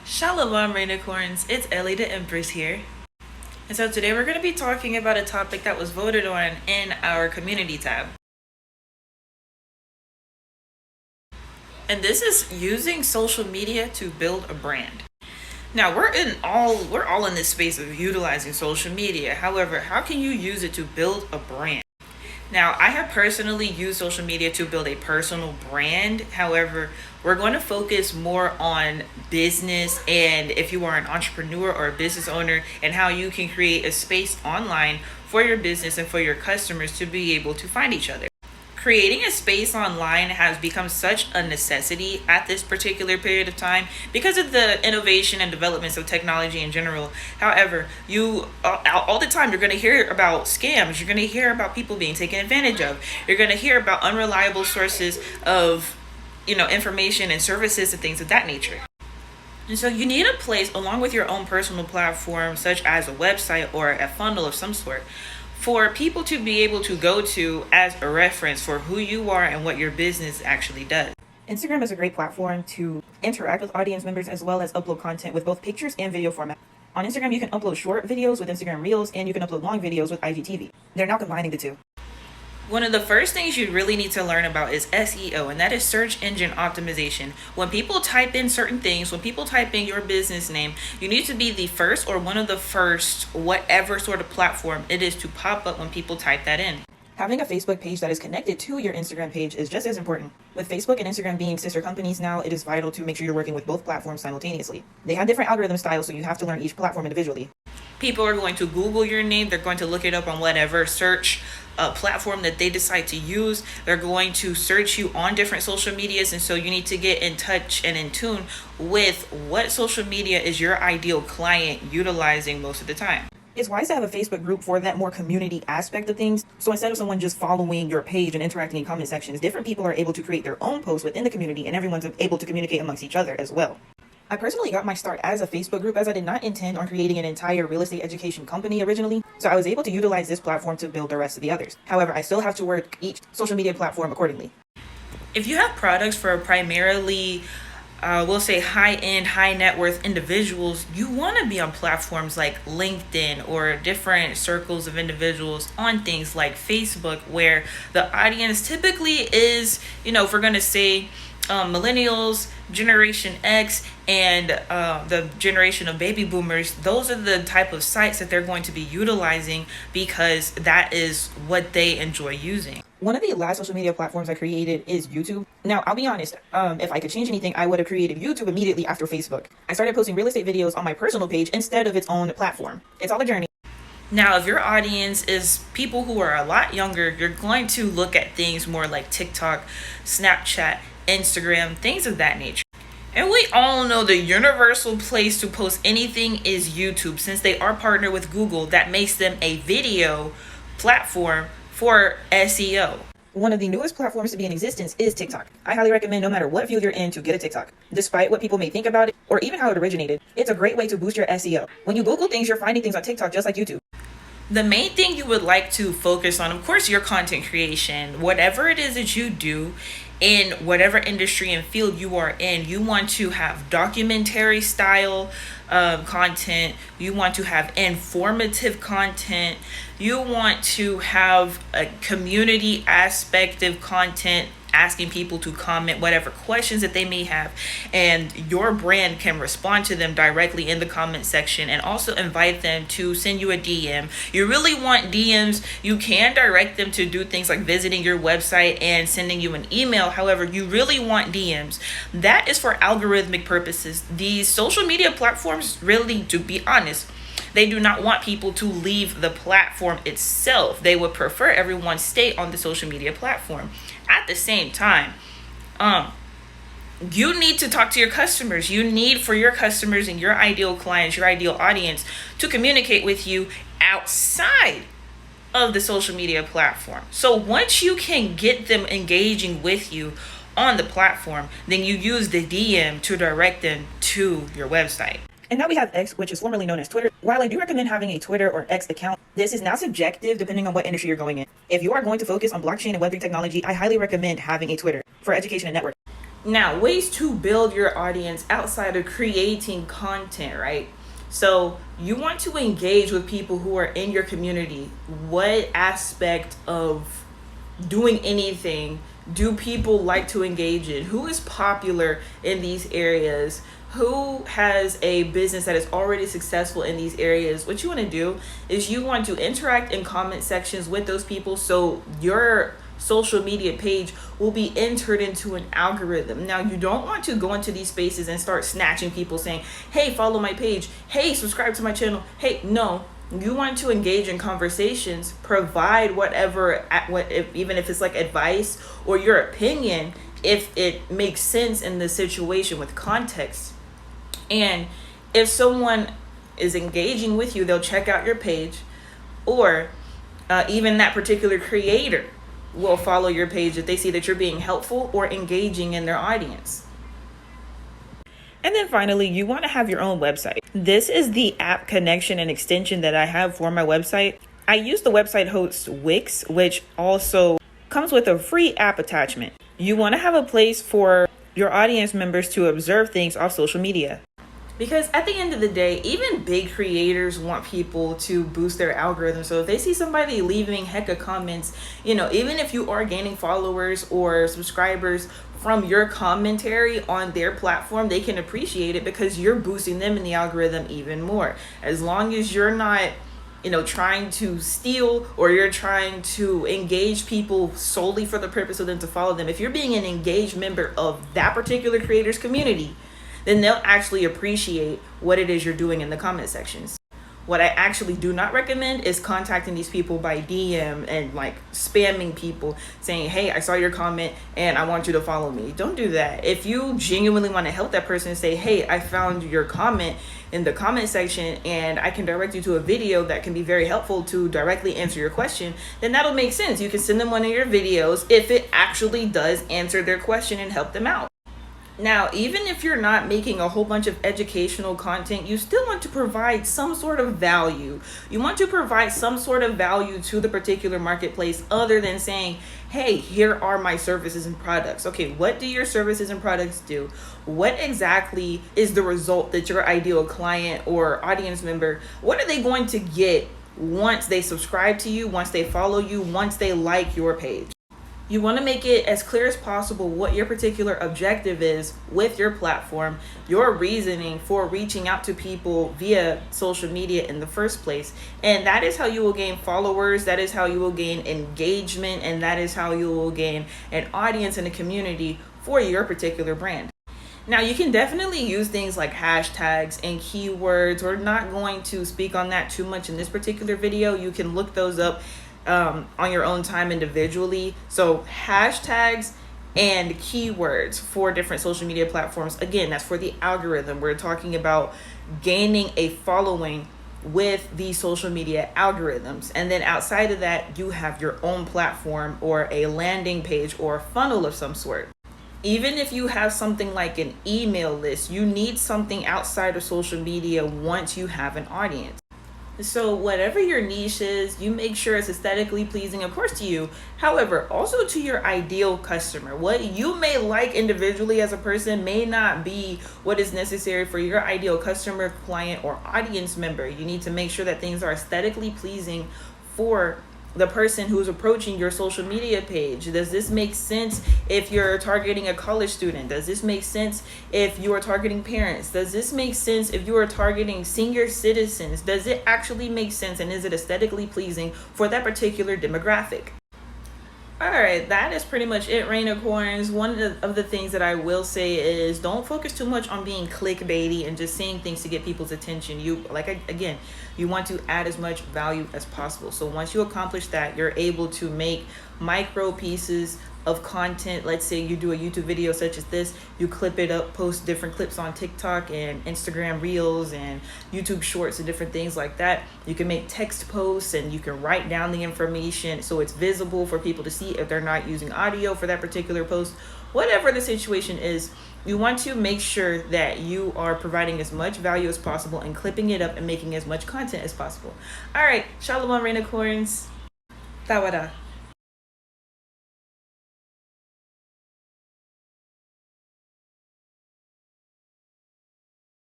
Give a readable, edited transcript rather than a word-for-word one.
Shalom, Rainicorns. It's Ellie the Empress here. And so today we're going to be talking about a topic that was voted on in our community tab. And this is using social media to build a brand. Now we're all in this space of utilizing social media. However, how can you use it to build a brand? Now, I have personally used social media to build a personal brand. However, we're going to focus more on business and if you are an entrepreneur or a business owner and how you can create a space online for your business and for your customers to be able to find each other. Creating a space online has become such a necessity at this particular period of time because of the innovation and developments of technology in general. However, you all the time you're going to hear about scams, you're going to hear about people being taken advantage of, you're going to hear about unreliable sources of information and services and things of that nature. And so you need a place along with your own personal platform, such as a website or a funnel of some sort, for people to be able to go to as a reference for who you are and what your business actually does. Instagram is a great platform to interact with audience members as well as upload content with both pictures and video format. On Instagram, you can upload short videos with Instagram Reels and you can upload long videos with IGTV. They're now combining the two. One of the first things you really need to learn about is SEO, and that is search engine optimization. When people type in certain things, when people type in your business name, you need to be the first or one of the first, whatever sort of platform it is, to pop up when people type that in. Having a Facebook page that is connected to your Instagram page is just as important. With Facebook and Instagram being sister companies now, it is vital to make sure you're working with both platforms simultaneously. They have different algorithm styles, so you have to learn each platform individually. People are going to Google your name. They're going to look it up on whatever search platform that they decide to use. They're going to search you on different social medias, and so you need to get in touch and in tune with what social media is your ideal client utilizing most of the time. It's wise to have a Facebook group for that more community aspect of things. So instead of someone just following your page and interacting in comment sections, different people are able to create their own posts within the community and everyone's able to communicate amongst each other as well. I personally got my start as a Facebook group as I did not intend on creating an entire real estate education company originally, so I was able to utilize this platform to build the rest of the others. However, I still have to work each social media platform accordingly. If you have products for primarily we'll say high-end, high net worth individuals, you want to be on platforms like LinkedIn or different circles of individuals on things like Facebook, where the audience typically is, if we're going to say millennials, Generation X, and the generation of baby boomers. Those are the type of sites that they're going to be utilizing because that is what they enjoy using. One of the last social media platforms I created is YouTube. Now, I'll be honest, if I could change anything, I would have created YouTube immediately after Facebook. I started posting real estate videos on my personal page instead of its own platform. It's all a journey. Now, if your audience is people who are a lot younger, you're going to look at things more like TikTok, Snapchat, Instagram, things of that nature. And we all know the universal place to post anything is YouTube, since they are partnered with Google. That makes them a video platform for SEO. One of the newest platforms to be in existence is TikTok. I highly recommend, no matter what field you're in, to get a TikTok. Despite what people may think about it or even how it originated, it's a great way to boost your SEO. When you Google things, you're finding things on TikTok just like YouTube. The main thing you would like to focus on, of course, your content creation. Whatever it is that you do in whatever industry and field you are in, you want to have documentary style content. You want to have informative content. You want to have a community aspect of content, asking people to comment whatever questions that they may have, and your brand can respond to them directly in the comment section and also invite them to send you a DM. You really want DMs. You can direct them to do things like visiting your website and sending you an email. However, you really want DMs. That is for algorithmic purposes. These social media platforms, really, to be honest, they do not want people to leave the platform itself. They would prefer everyone stay on the social media platform. At the same time, you need to talk to your customers. You need for your customers and your ideal clients, your ideal audience, to communicate with you outside of the social media platform. So once you can get them engaging with you on the platform, then you use the DM to direct them to your website. And now we have X, which is formerly known as Twitter. While I do recommend having a Twitter or X account, this is now subjective depending on what industry you're going in. If you are going to focus on blockchain and Web3 technology, I highly recommend having a Twitter for education and network. Now, ways to build your audience outside of creating content, right? So, you want to engage with people who are in your community. What aspect of doing anything do people like to engage in? Who is popular in these areas? Who has a business that is already successful in these areas? What you want to do is you want to interact in comment sections with those people, so your social media page will be entered into an algorithm. Now, you don't want to go into these spaces and start snatching people saying, hey, follow my page, hey, subscribe to my channel. Hey, no, you want to engage in conversations, provide even if it's like advice or your opinion, if it makes sense in the situation with context. And if someone is engaging with you, they'll check out your page, or even that particular creator will follow your page if they see that you're being helpful or engaging in their audience. And then finally, you want to have your own website. This is the app connection and extension that I have for my website. I use the website host Wix, which also comes with a free app attachment. You want to have a place for your audience members to observe things off social media. Because at the end of the day, even big creators want people to boost their algorithm. So if they see somebody leaving hecka comments, even if you are gaining followers or subscribers from your commentary on their platform, they can appreciate it because you're boosting them in the algorithm even more. As long as you're not trying to steal, or you're trying to engage people solely for the purpose of them to follow them. If you're being an engaged member of that particular creator's community, then they'll actually appreciate what it is you're doing in the comment sections. What I actually do not recommend is contacting these people by DM and like spamming people saying, hey, I saw your comment and I want you to follow me. Don't do that. If you genuinely want to help that person and say, hey, I found your comment in the comment section and I can direct you to a video that can be very helpful to directly answer your question, then that'll make sense. You can send them one of your videos if it actually does answer their question and help them out. Now, even if you're not making a whole bunch of educational content, you still want to provide some sort of value. You want to provide some sort of value to the particular marketplace other than saying, hey, here are my services and products. Okay, what do your services and products do? What exactly is the result that your ideal client or audience member, what are they going to get once they subscribe to you, once they follow you, once they like your page? You want to make it as clear as possible what your particular objective is with your platform, your reasoning for reaching out to people via social media in the first place. And that is how you will gain followers, that is how you will gain engagement, and that is how you will gain an audience and a community for your particular brand. Now, you can definitely use things like hashtags and keywords. We're not going to speak on that too much in this particular video. You can look those up on your own time individually. So hashtags and keywords for different social media platforms. Again, that's for the algorithm. We're talking about gaining a following with the social media algorithms. And then outside of that, you have your own platform or a landing page or a funnel of some sort. Even if you have something like an email list, you need something outside of social media once you have an audience. So whatever your niche is, you make sure it's aesthetically pleasing, of course, to you. However, also to your ideal customer. What you may like individually as a person may not be what is necessary for your ideal customer, client, or audience member. You need to make sure that things are aesthetically pleasing for the person who's approaching your social media page. Does this make sense if you're targeting a college student? Does this make sense if you are targeting parents? Does this make sense if you are targeting senior citizens? Does it actually make sense, and is it aesthetically pleasing for that particular demographic? All right, that is pretty much it, Rainicorns. One of the things that I will say is don't focus too much on being clickbaity and just saying things to get people's attention. You want to add as much value as possible. So once you accomplish that, you're able to make micro pieces of content. Let's say you do a YouTube video such as this, you clip it up, post different clips on TikTok and Instagram Reels and YouTube Shorts and different things like that. You can make text posts and you can write down the information so it's visible for people to see if they're not using audio for that particular post. Whatever the situation is, you want to make sure that you are providing as much value as possible and clipping it up and making as much content as possible. All right, Shalom, Rainicorns. Tawada.